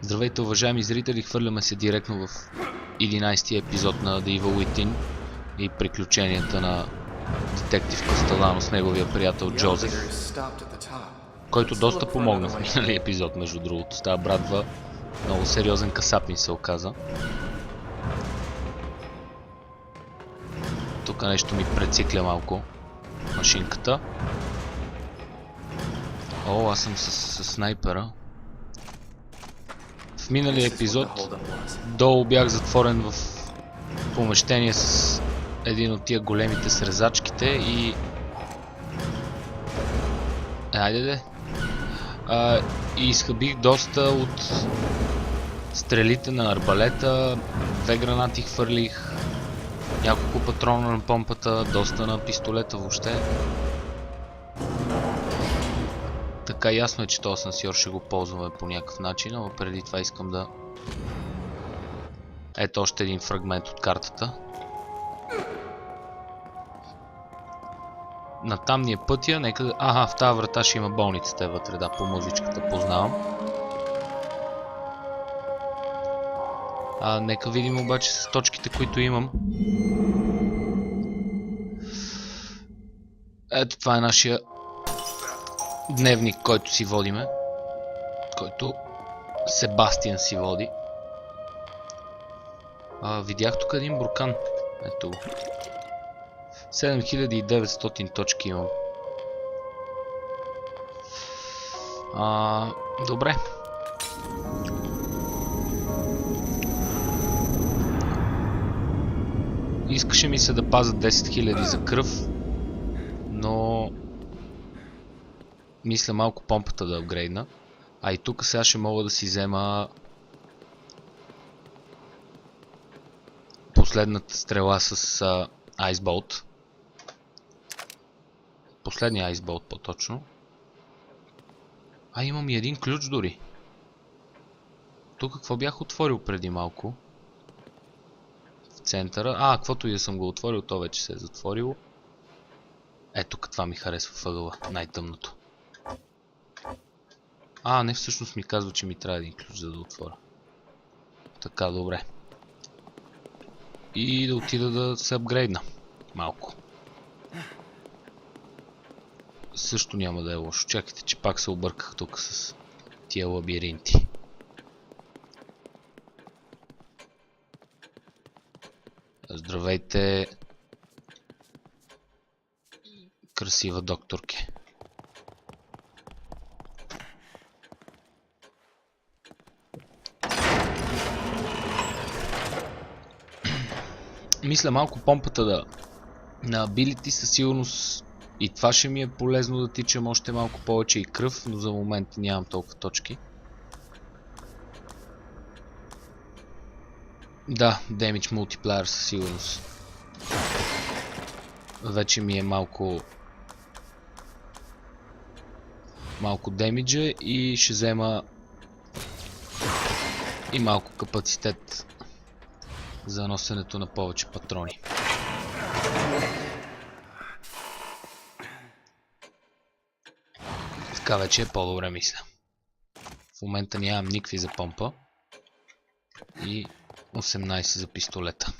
Здравейте, уважаеми зрители, хвърляме се директно в 11-ти епизод на The Evil Within и приключенията на детектив Костелано с неговия приятел Джозеф, който доста помогна в миналия епизод, между другото. Става братва, много сериозен касапин се оказа. Тук нещо ми прецикля малко машинката. О, аз съм с снайпера. В миналия епизод долу бях затворен в помещение с един от тия големите с резачките и... Айде де! И изхабих доста от стрелите на арбалета, 2 гранати хвърлих, няколко патрона на помпата, доста на пистолета въобще. Така ясно е, че този асансьор ще го ползваме по някакъв начин, но преди това искам да... Ето още един фрагмент от картата. Натам ни е пътя, нека да... Ага, в тази врата ще има болницата вътре, да, по музичката познавам. Нека видим обаче с точките, които имам. Ето това е нашия дневник, който си водиме. Който Себастиан си води. Видях тук един буркан. Ето го. 7900 точки имам. Добре. Искаше ми се да пазя 10 000 за кръв, но мисля малко помпата да апгрейдна. А и тук сега ще мога да си взема последната стрела с Ice Bolt. Последния Ice Bolt по-точно. Имам и един ключ дори. Тук какво бях отворил преди малко? В центъра. Каквото и да съм го отворил, то вече се е затворило. Тук това ми харесва въгъла, най-тъмното. Не, всъщност ми казва, че ми трябва един ключ, за да отворя. Така, добре. И да отида да се апгрейдна малко. Също няма да е лошо. Чакайте, че пак се обърках тук с тия лабиринти. Здравейте, красива докторке. Мисля малко помпата да на ability със сигурност и това ще ми е полезно да тичам още малко повече и кръв, но за момент нямам толкова точки. Да, Damage Multiplier със сигурност. Вече ми е малко демиджа и ще взема и малко капацитет за носенето на повече патрони. Така вече е по-добре, мисля. В момента нямам никакви за помпа и 18 за пистолета.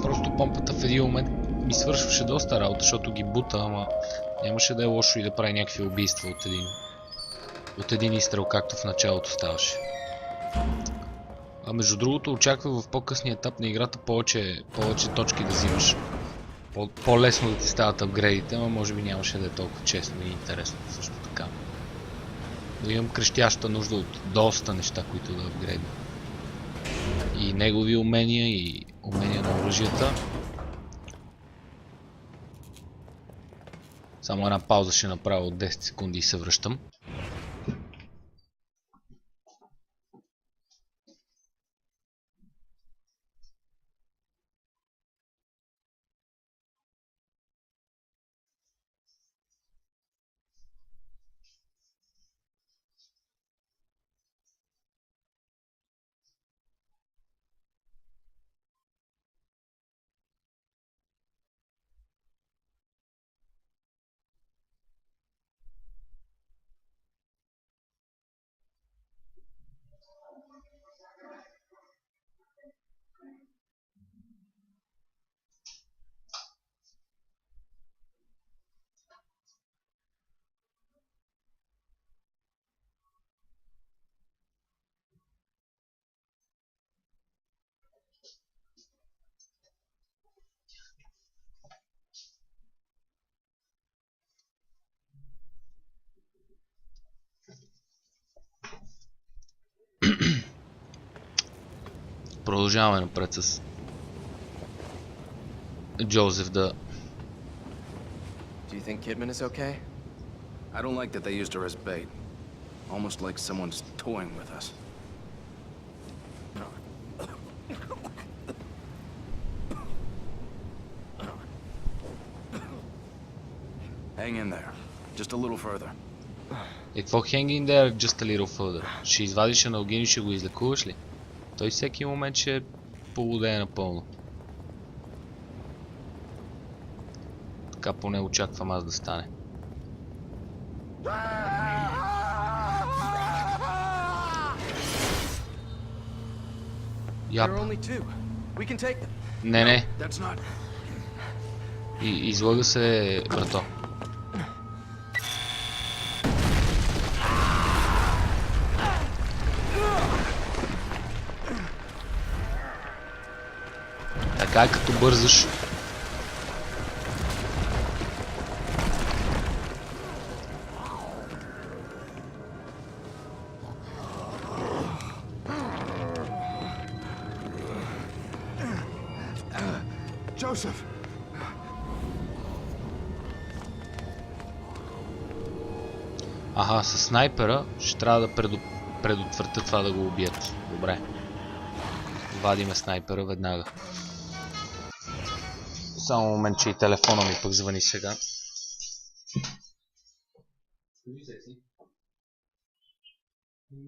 Просто помпата в един момент ми свършваше доста работа, защото ги бута, ама нямаше да е лошо и да прави някакви убийства от един изстрел, както в началото ставаше. Между другото, очаквах в по-късния етап на играта повече точки да взимаш. По-лесно да ти стават апгрейдите, но може би нямаше да е толкова честно и интересно също така. Но имам крещяща нужда от доста неща, които да апгрейдна. И негови умения, и умения на оръжията. Само една пауза ще направя от 10 секунди и се връщам. Продължаваме напред с Джозеф да... Do you think Kidman is okay? I don't like that they used her as bait. Almost like someone's toying with us. Hang in there. Just a little further. И какво hang in there just a little further? Ще извадиш аналгин и ще го излекуваш ли? Той всеки момент ще полудее напълно. Така поне очаквам аз да стане. There are only two. We can take them. Не. That's not... Излага се, брато. Така като бързаш. Joseph! Аха, с снайпера ще трябва да предотвратя това да го убият. Добре. Вадиме снайпера веднага. Само момент, че и телефона ми пък звъни сега.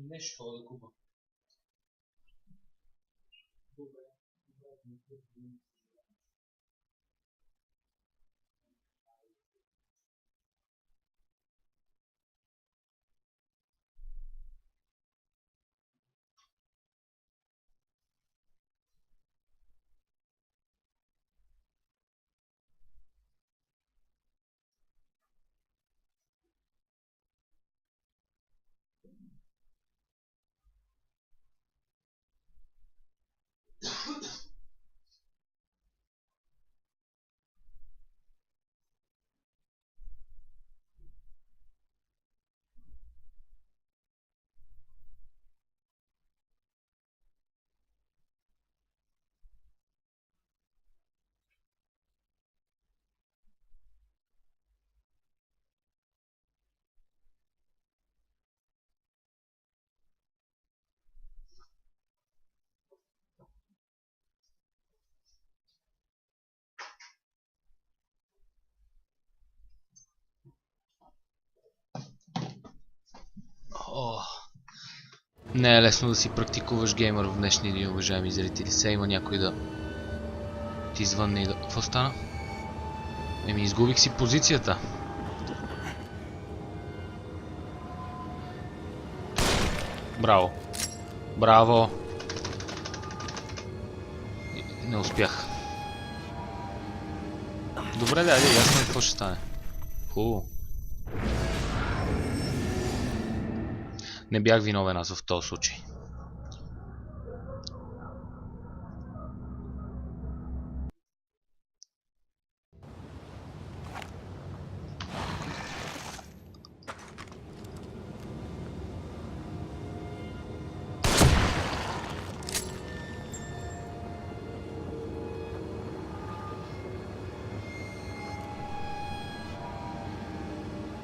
Нещо да купа. Не е лесно да си практикуваш геймър в днешни дни, уважаеми зрители. Сега има някой да ти звънне и да... Какво стана? Изгубих си позицията. Браво. Браво. Не успях. Добре, да, ясно е какво ще стане. Хубаво. Не бях виновен аз в този случай.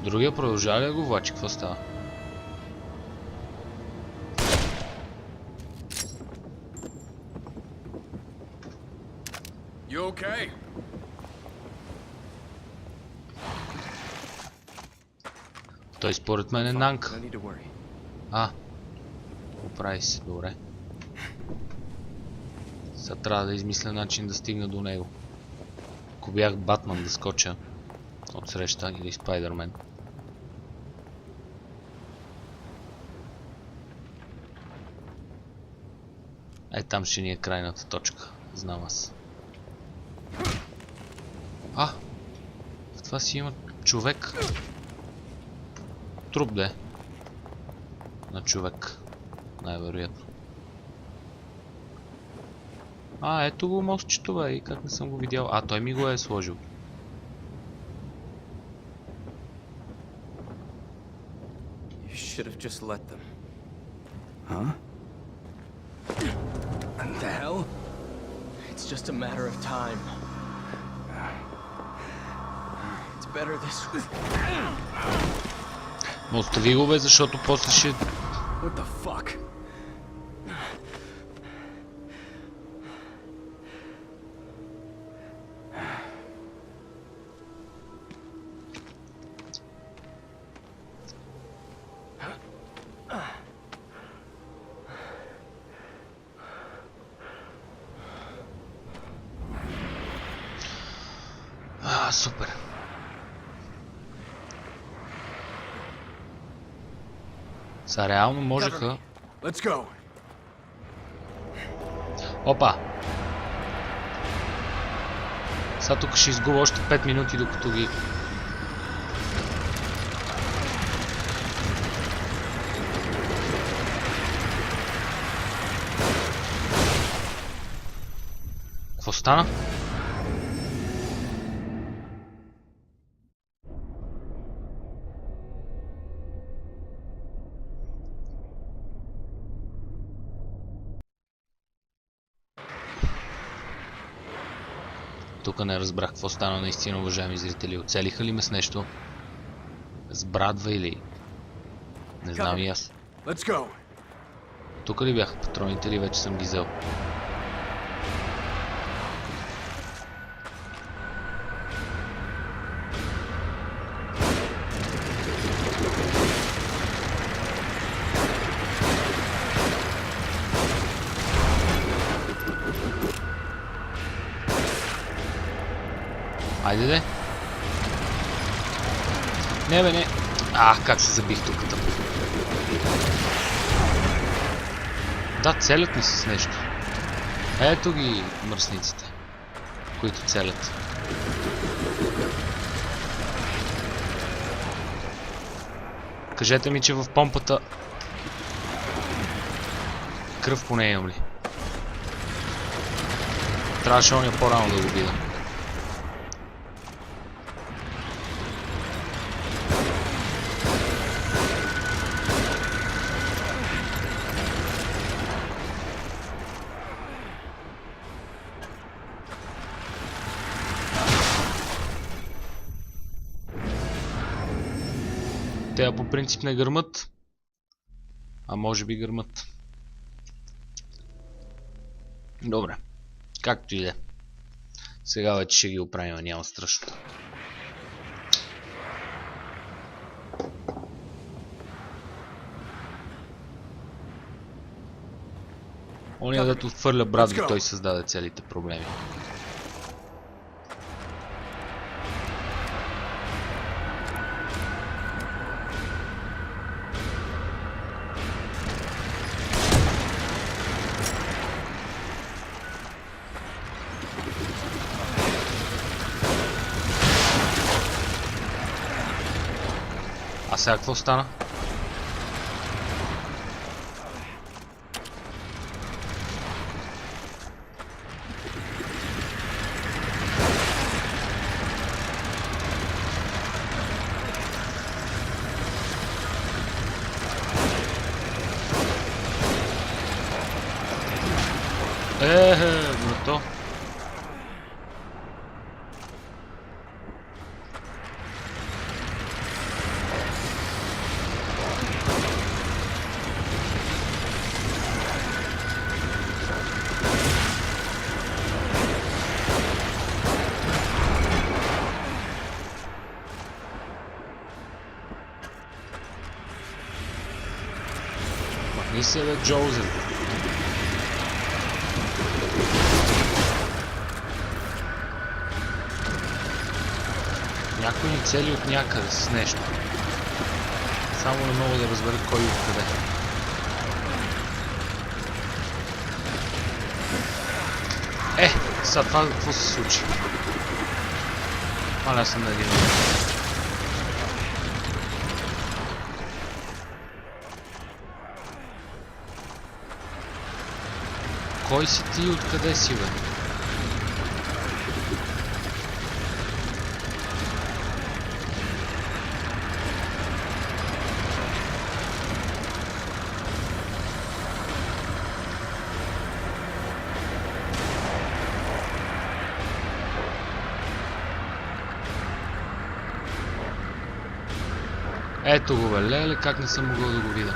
Другия продължава ли да го влачи? Какво става? You okay? Той според мен е нанк. No need to worry. Оправи се, добре. Сега трябва да измисля начин да стигна до него. Ако бях Батман да скоча от среща или Спайдермен. Там ще ни е крайната точка. Знам аз. В това си има човек. Труп де. На човек. Най-вероятно. Ето го мостчето, бе. И как не съм го видял. Той ми го е сложил. You should have just let them. Huh? The hell? just a matter of time. It's better this way. Но остави го, бе, защото после ще... What the fuck? Супер. Са, реално можеха... Let's go. Опа! Сега тук ще изгубя още 5 минути, докато ги... Какво стана? Тук не разбрах какво стана наистина, уважаеми зрители. Оцелиха ли ме с нещо? С брадва или... Не знам и аз. Let's go. Тук ли бяха патроните или вече съм ги взел? Айде де. Не бе, не. Как се забих тук. Да, целят ми се с нещо. Ето ги мръсниците, които целят. Кажете ми, че в помпата кръв поне имам ли? Трябваше оня по-рано да го видя. Те по принцип не гърмат, а може би гърмат. Добре, както и да е. Сега вече ще ги оправим, няма страшно. Оня дето отвърля брат ви, той създаде целите проблеми. А сега какво стана? Брато. Махни се, бе, Джоузеф. Някой ни цели от някъде с нещо. Само не мога да разбера кой и откъде. Сега това какво се случи? Маля съм на един. Кой си ти и откъде си, бе? Ето го бе, леле, как не съм могъл да го видя.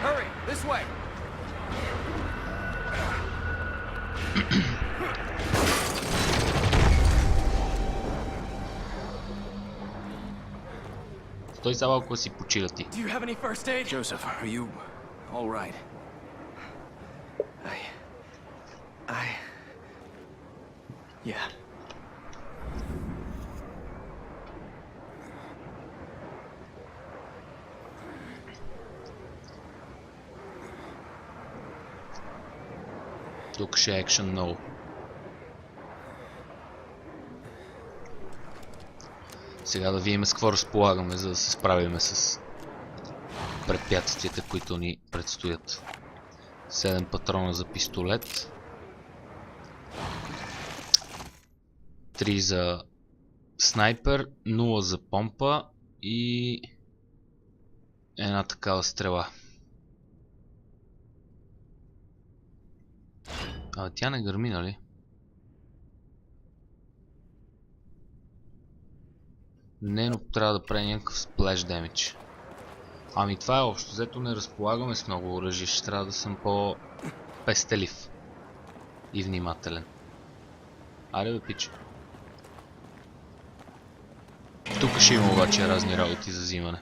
Hurry, this way. Стой за малко да си почига ти. Do you have any first aid? Joseph, are you all right? I... Yeah. Тук ще е екшън много. Сега да видим с какво разполагаме, за да се справиме с препятствията, които ни предстоят. 7 патрона за пистолет. 3 за снайпер, 0 за помпа и една такава стрела. А тя не гърми, нали? Не, но трябва да прави някакъв сплеш демидж. Ами това е общо. Взето не разполагаме с много оръжие. Ще трябва да съм по-пестелив и внимателен. Аре бе, пиче. Тук ще има обаче разни работи за взимане.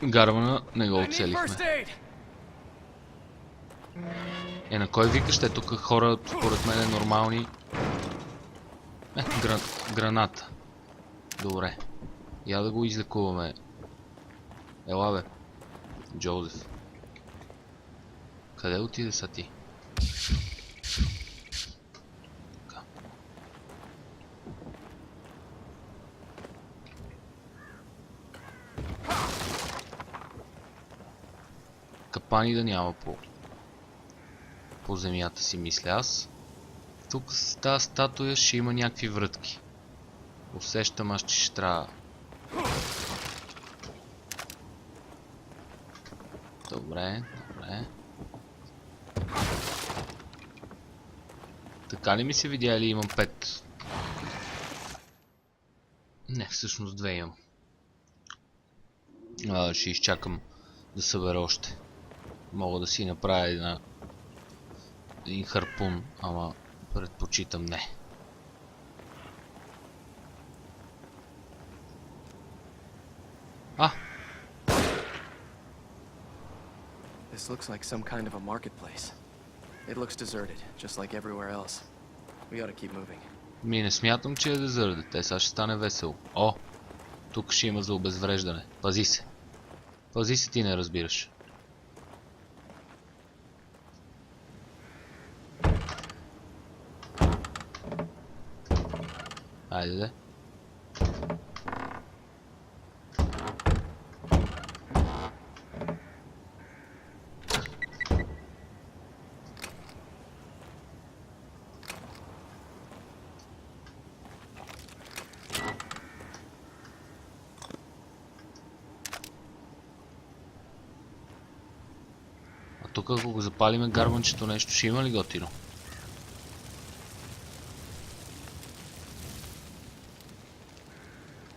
Гарвана не го оцелихме. На кой викаш? Те тук хора, според мен, нормални. Граната. Добре. Я да го излекуваме. Ела бе. Джозеф. Къде отиде са ти? Така. Капани да няма по земята си, мисля аз. Тук с тази статуя ще има някакви врътки. Усещам аз, че ще трябва. Добре, добре. Така ли ми се видя или имам 5? Не, всъщност 2 имам. Ще изчакам да събера още. Мога да си направя един харпун, ама предпочитам не. This looks like some kind of a marketplace. It looks deserted, just like everywhere else. We ought to keep moving. Не смятам, че е дезърде. Те сега ще стане весело. О! Тук ще има за обезвреждане. Пази се. Пази се, ти не разбираш. Айде де. А тук ако го запалиме гарванчето нещо, ще има ли готино?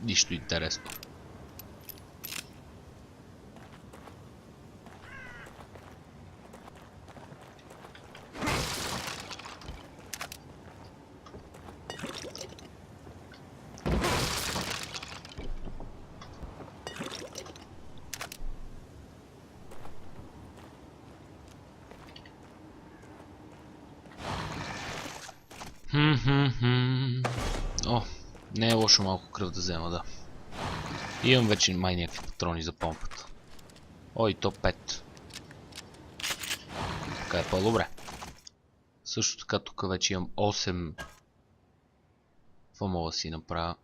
Нищо интересно. О, не е лошо малко кръв да взема, да. Имам вече май някакви патрони за помпата. О, и то 5. Така е по-добре. Също така тук вече имам 8. Какво мога да си направя?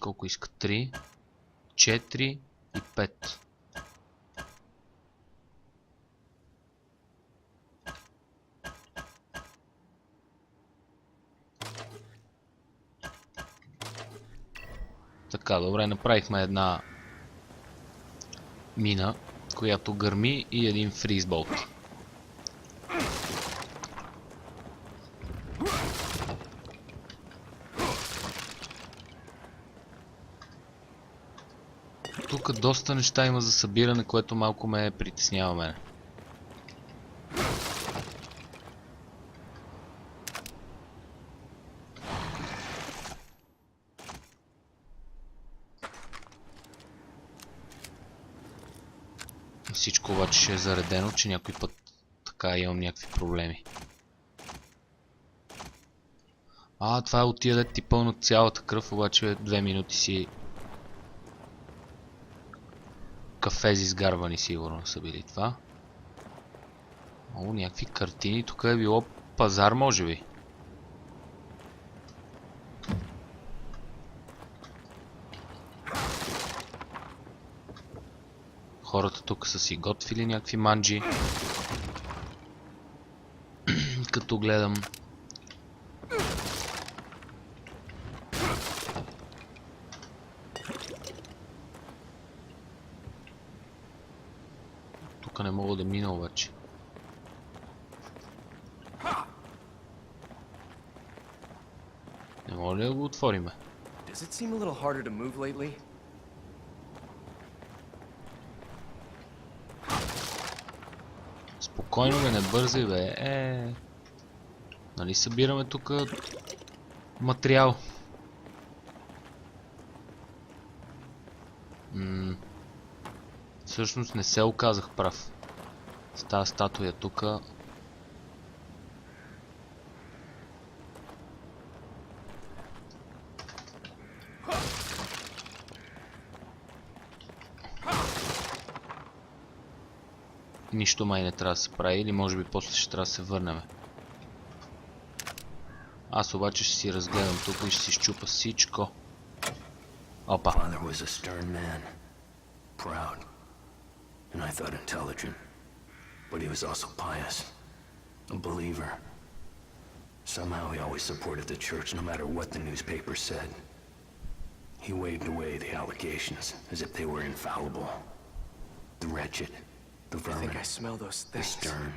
Колко иска? 3, 4 и 5. Така, добре, направихме една мина, която гърми и един фризболт. тук доста неща има за събиране, което малко ме притеснява мене. Всичко обаче ще е заредено, че някой път така имам някакви проблеми. Това е от тия дет ти пълна цялата кръв, обаче 2 минути си кафези сгарвани сигурно са били това. Някакви картини, тук е било пазар може би. Хората тук са си готвили някакви манджи. Като гледам. Тук не мога да мина обаче. Не мога ли да го отвориме? Does it seem a little harder to move lately? Спокойно бе, не бързай бе. Нали събираме тук материал. Всъщност не се оказах прав. С тази статуя тук. Нищо май не трябва да се прави, или може би после ще трябва да се върнем. Аз обаче ще си разгледам тук и ще си щупа всичко. Опа. Father was a stern man, proud, and I thought intelligent, but he was also pious, a believer. Somehow he always supported the church no matter what the newspaper said. He waved away the allegations as if they were infallible. The wretched, the I think vermin, I smell those the things. stern,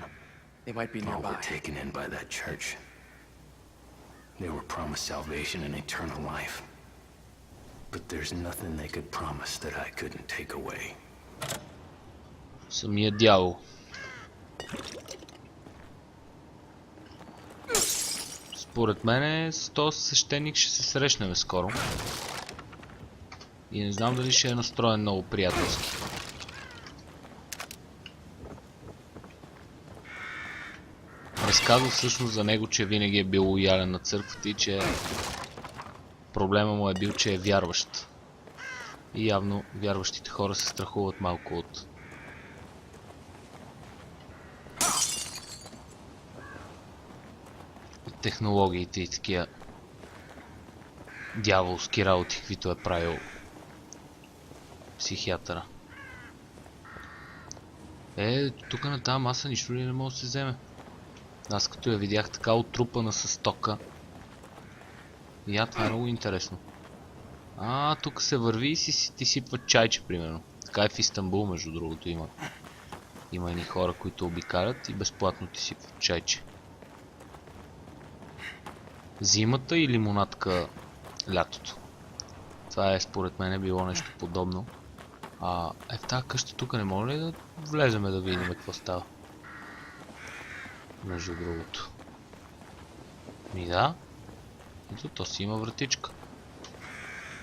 They might be all nearby. were taken in by that church. They were promised salvation and eternal life. But there's nothing they could promise that I couldn't take away. Самия дявол. Според мен с този свещеник ще се срещнем скоро. И не знам дали ще е настроен много приятелски. Разказва всъщност за него, че винаги е бил лоялен на църквата и че проблема му е бил, че е вярващ. И явно вярващите хора се страхуват малко от технологиите и такива дяволски работи, каквито е правил психиатъра. Тук на тази маса нищо ли не може да се вземе? Аз като я видях така отрупана с тока. Това е много интересно. Тук се върви и ти сипват чайче, примерно. Така е в Истанбул, между другото, има. Има едни хора, които обикалят и безплатно ти сипват чайче. Зимата и лимонадка лятото. Това е според мен било нещо подобно. В тази къща тук не може ли да влеземе да видим какво става? Между другото. Да. Ето, то си има вратичка.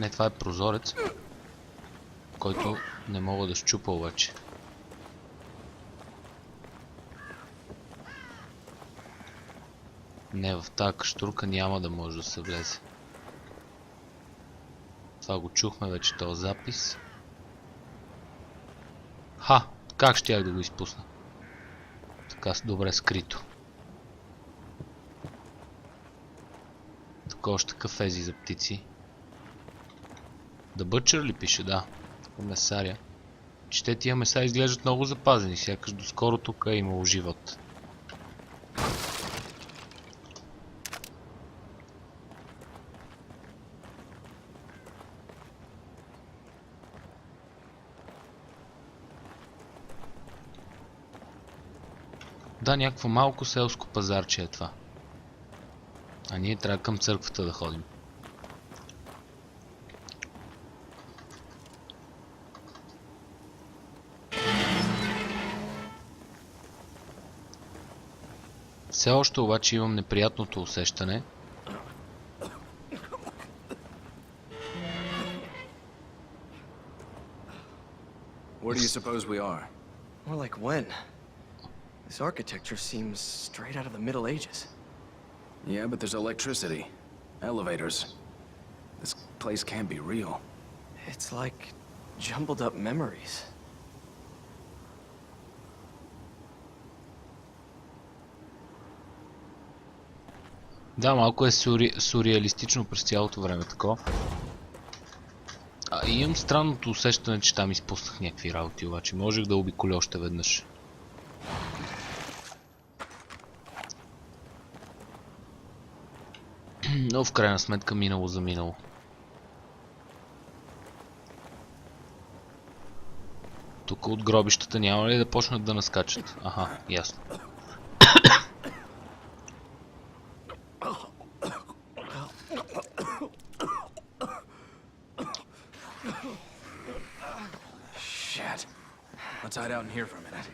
Не, това е прозорец, който не мога да щупа обаче. Не, в тази каштурка няма да може да се влезе. Това го чухме вече, този запис. Как щях да го изпусна? Така добре скрито. Тук още кафези за птици. Да бъчър ли пише? Да. Месаря. Че те тия меса изглеждат много запазени, сякаш доскоро тук е имало живот. Да, някакво малко селско пазарче е това. А ние трябва към църквата да ходим. Все още обаче имам неприятното усещане. Where do you suppose we are? More like when? This architecture seems straight out of the Middle Ages. Yeah, but there's electricity. Elevators. This place can't be real. It's like jumbled up memories. Да, малко е сюрреалистично през цялото време такова. Имам странното усещане, че там изпуснах някакви работи, обаче можех да обиколя още веднъж. Но в крайна сметка минало за минало. Тук от гробищата няма ли да почнат да наскачат? Аха, ясно. Shit. Let's hide out in here for a minute.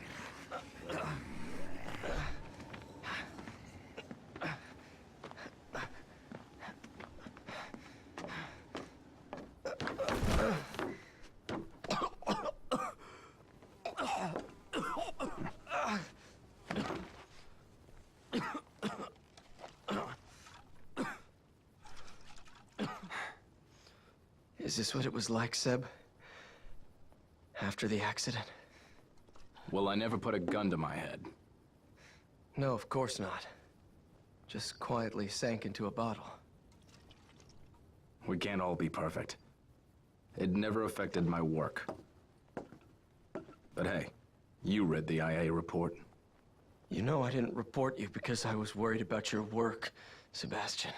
Is this what it was like, Seb? After the accident? Well, I never put a gun to my head. No, of course not. Just quietly sank into a bottle. We can't all be perfect. It never affected my work. But hey, you read the IA report. You know I didn't report you because I was worried about your work, Sebastian.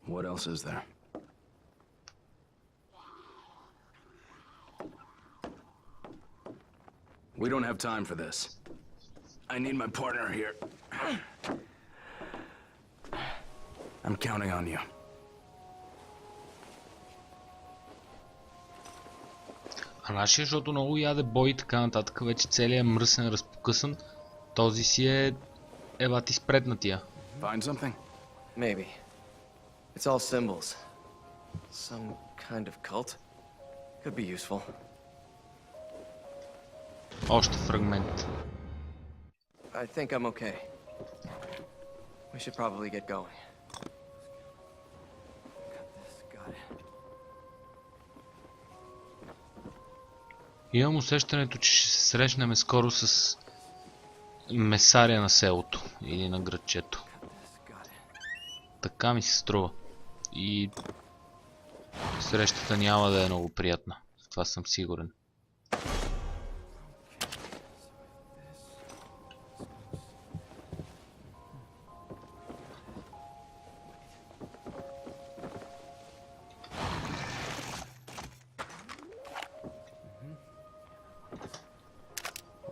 What else is there? We don't have time for this. I need my partner here. I'm counting on you. А нашия, защото много яде бой и така нататък, вече целият е мръсен, разпокъсан. Този си е... Ева ти спретнатия. Find something? Maybe. It's all symbols. Some kind of cult. Could be useful. Още фрагмент. I think I'm okay. We should probably get going. Got it. Имам усещането, че ще се срещнем скоро с месаря на селото или на градчето. Така ми се струва. И срещата няма да е много приятна. В това съм сигурен.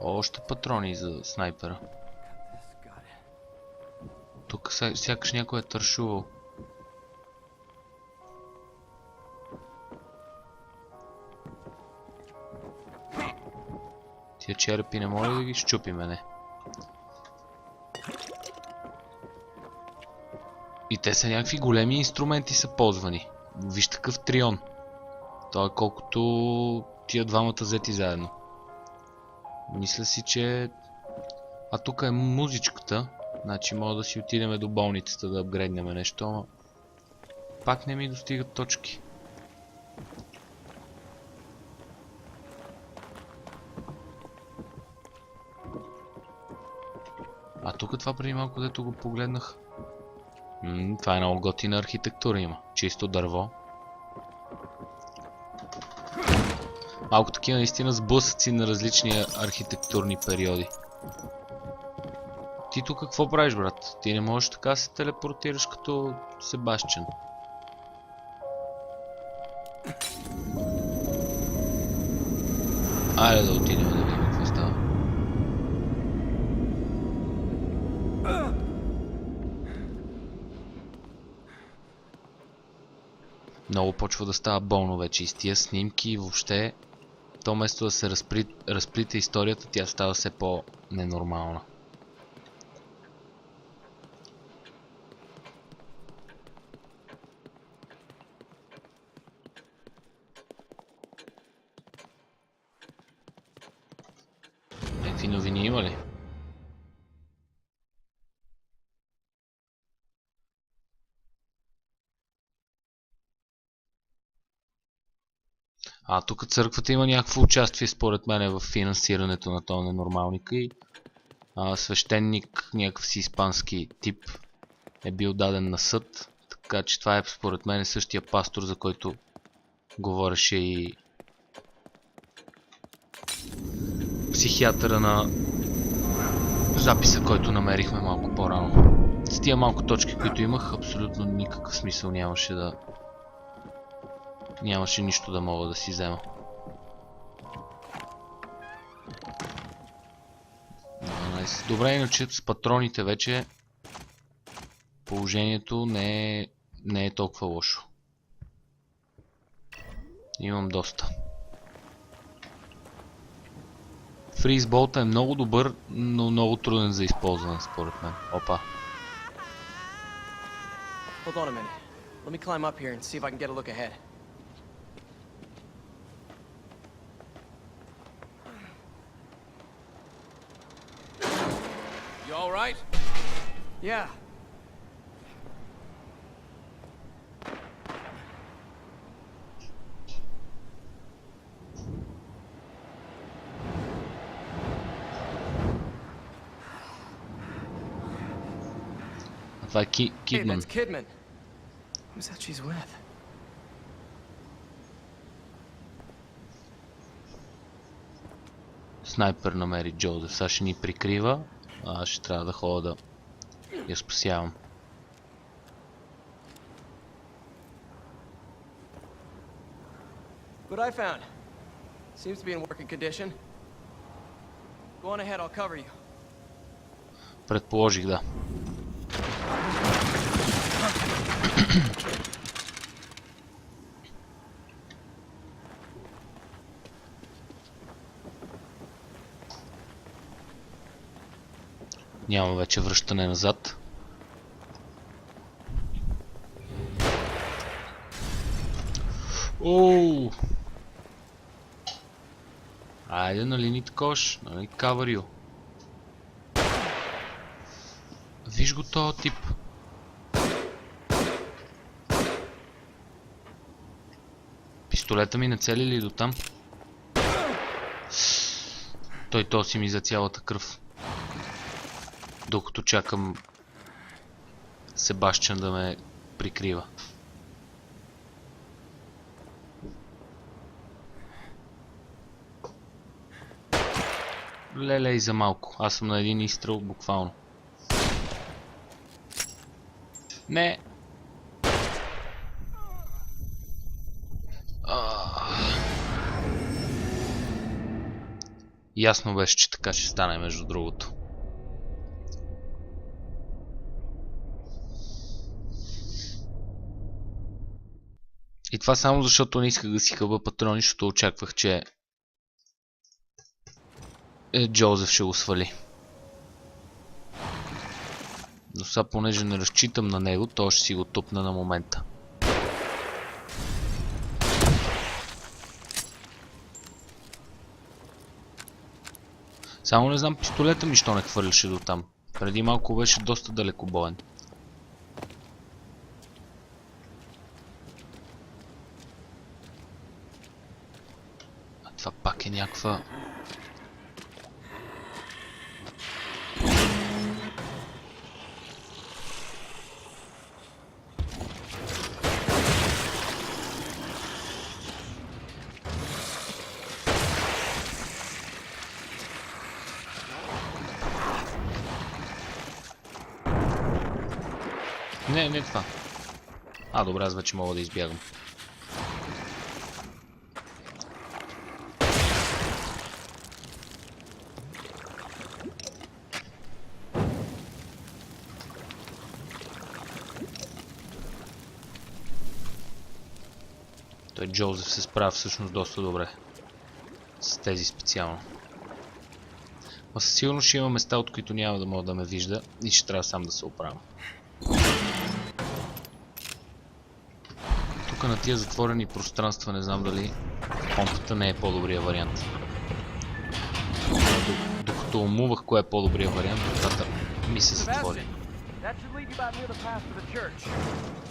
Още патрони за снайпера. Тук сякаш някой е тършувал. Тия черепи не може да ги щупиме, не. И те са някакви големи инструменти са ползвани. Виж такъв трион. Той е колкото тия двамата взети заедно. Мисля си, че... А тук е музичката. Значи може да си отидем до болницата да апгрейднем нещо, ама... Пак не ми достигат точки. А тук това преди малко, дето го погледнах. Това е много готина архитектура има. Чисто дърво. Малко такива наистина сблъсъци на различни архитектурни периоди. Ти тук какво правиш, брат? Ти не можеш така да се телепортираш като Себастиан. Айде да отидем да видим какво става. Много почва да става болно вече и с тия снимки и въобще то вместо да се разплита историята, тя става все по-ненормална. Някакви новини има ли? Тук църквата има някакво участие според мен в финансирането на този ненормалник и свещеник, някакъв си испански тип, е бил даден на съд, така че това е според мен същия пастор, за който говореше и психиатъра на записа, който намерихме малко по-рано. С тия малко точки, които имах, абсолютно никакъв смисъл нямаше нищо да мога да си взема. Добре, иначе с патроните вече положението не е толкова лошо. Имам доста. Фризболта е много добър, но много труден за използване, според мен. Опа. Hold on a minute. Let me climb up here and see if I can get a look ahead. You all right? Yeah. Това е Hey, Кидман. that's Kidman. Who's that she's with? Снайпер намери Джозеф. Сега ще ни прикрива, а аз ще трябва да ходя да я спасявам. What I found. Seems to be in working condition. Go on ahead, I'll cover you. Предположих, да. Няма вече връщане назад. Оу! Айде, нали ни такош? Нали cover you? Виж го този тип. Пистолета ми нацели ли до там? Той си ми за цялата кръв. Докато чакам Себастиан да ме прикрива. Леле и за малко. Аз съм на един изстрел буквално. Не! Ясно беше, че така ще стане, между другото. И това само защото не исках да си хъба патрони, защото очаквах, че Джозеф ще го свали. Но сега, понеже не разчитам на него, то ще си го тупна на момента. Само не знам пистолета ми, що не хвърляше до там. Преди малко беше доста далекобоен. А това пак е някаква... Не това. Добре, аз вече мога да избягам. Той Джозеф се справя всъщност доста добре с тези специално. Но със сигурност ще има места, от които няма да мога да ме вижда и ще трябва сам да се оправям. Тук на тия затворени пространства не знам дали помпата не е по-добрия вариант. Докато докато умувах кое е по-добрия вариант, вратата ми се затвори. That should lead you about near the path to the church.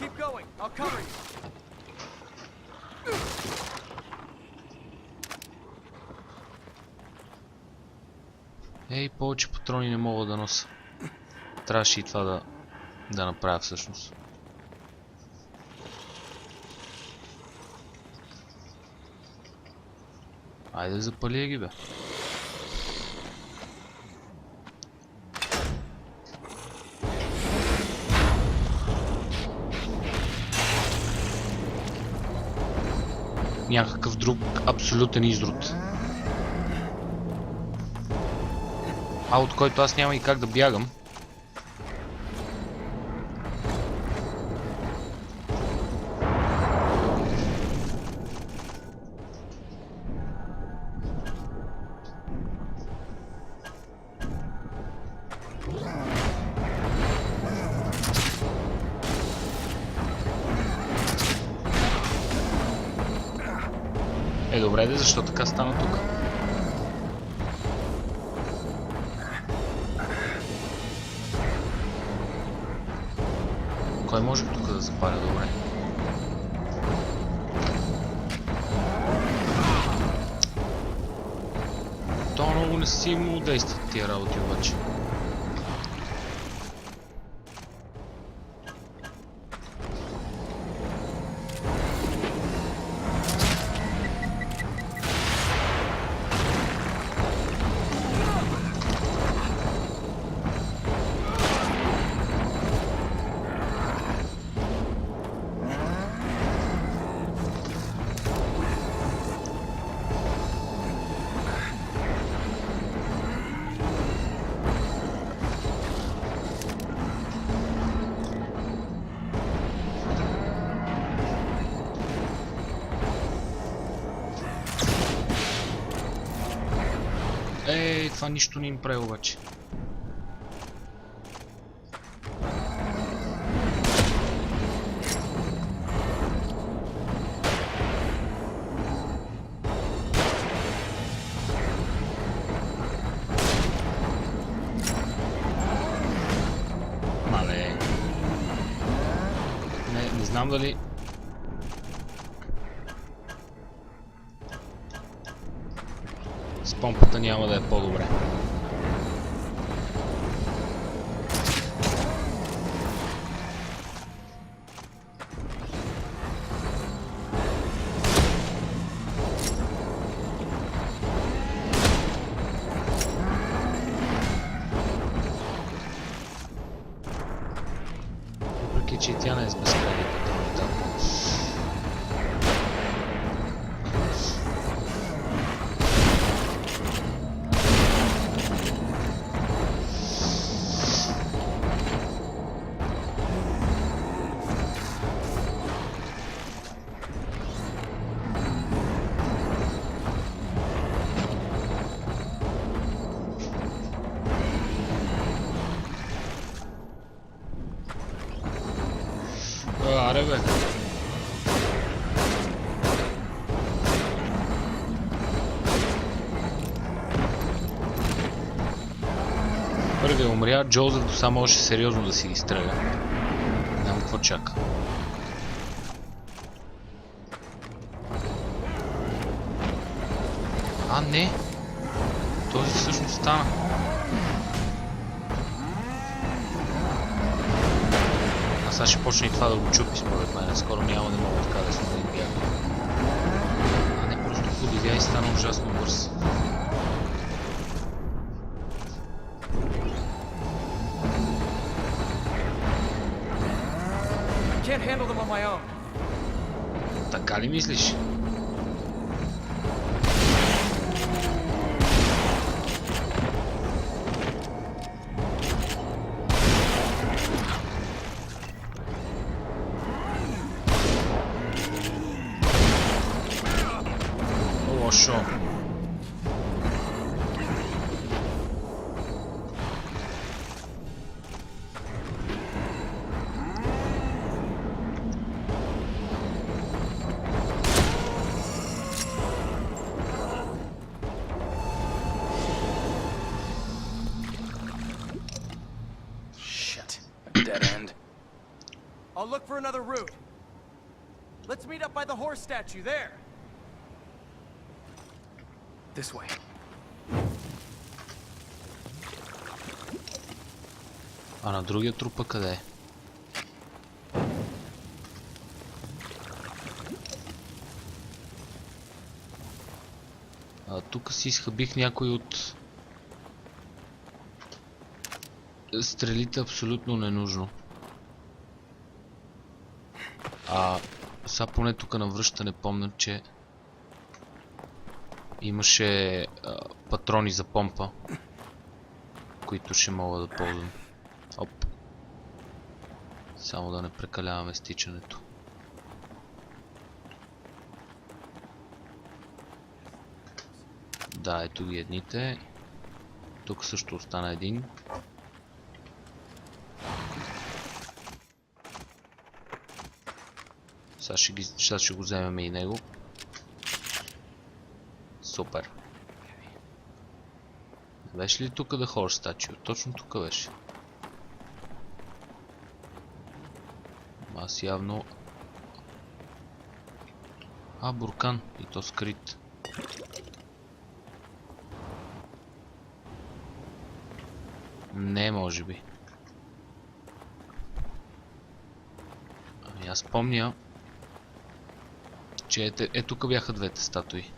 Keep going. I'll cover you. Ей, повече патрони не мога да нося. Трябваше и това да направя всъщност. Айде запали ги, бе. Някакъв друг абсолютен изрод. От който аз няма и как да бягам. Добре, защо така стана тук? Кой може тук да запаля добре? То много не си му действат тия работи обаче. Това нищо не им прави обаче. Мале. Не знам дали... С помпата няма да е по-добре. Въпреки че и тя не е с безкрайни патрони там. Аре бе. Първият умря, Джозеф до само още сериозно да си ги стреля. Няма какво чака. А, не! Този всъщност стана. Сега ще почне и това да го чупи според мен. Скоро няма да мога така да се да им бяга. А не, просто подивя и стана ужасно бърз. Така ли мислиш? Лошо. I'll look for another route. Let's meet up by the horse statue there. This way. А на другия трупа къде е? Тук си изхабих някой от стрелите абсолютно ненужно. Сега поне тук на връщане помня, че имаше патрони за помпа, които ще мога да ползвам. Оп. Само да не прекаляваме стичането. Да, ето ги едните. Тук също остана един. Сега ще го вземем и него. Супер. Беше ли тук да хорс стачио? Точно тук беше. Аз явно... буркан. И то скрит. Не, може би. Аз помня, че тук бяха двете статуи.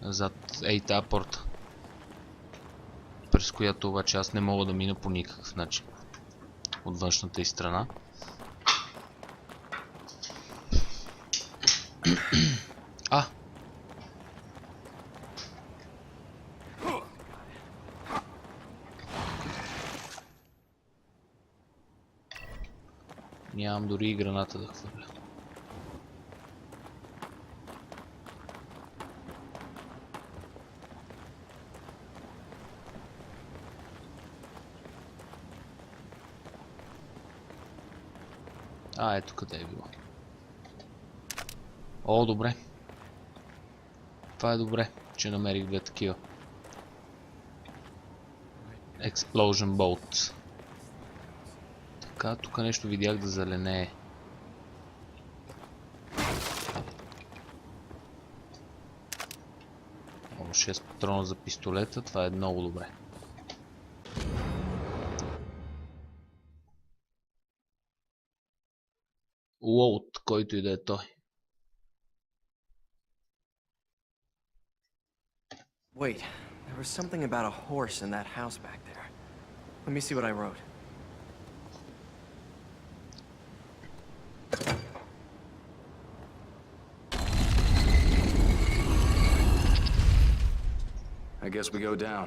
Зад тази порта. През която обаче аз не мога да мина по никакъв начин. От външната й страна. Нямам дори и граната да хвърля. Ето къде е било. О, добре. Това е добре, че намерих две такива. Explosion Bolt. Така, тук нещо видях да зеленее. О, 6 патрона за пистолета, това е много добре. Лоуд, който и да е той. Wait, there was something about a horse in that house back there. Let me see what I wrote. I guess we go down.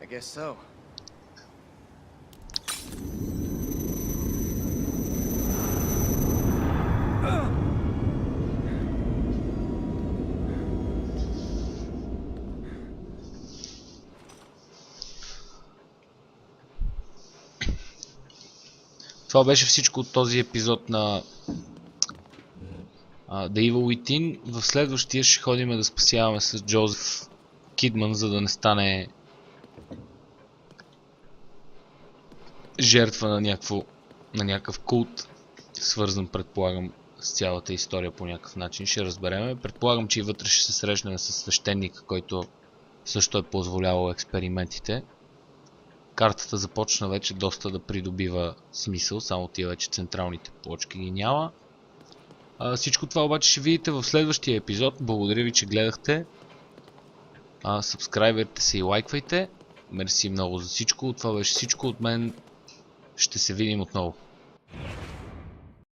I guess so. Това беше всичко от този епизод на The Evil Within. В следващия ще ходим да спасяваме с Джозеф Кидман, за да не стане жертва на някакъв култ, свързан, предполагам, с цялата история по някакъв начин. Ще разбереме. Предполагам, че и вътре ще се срещнем с свещеника, който също е позволявал експериментите. Картата започна вече доста да придобива смисъл, само тия вече централните плочки ги няма. Всичко това обаче ще видите в следващия епизод. Благодаря ви, че гледахте. Сабскрайбвайте се и лайквайте. Мерси много за всичко. Това беше всичко от мен. Ще се видим отново.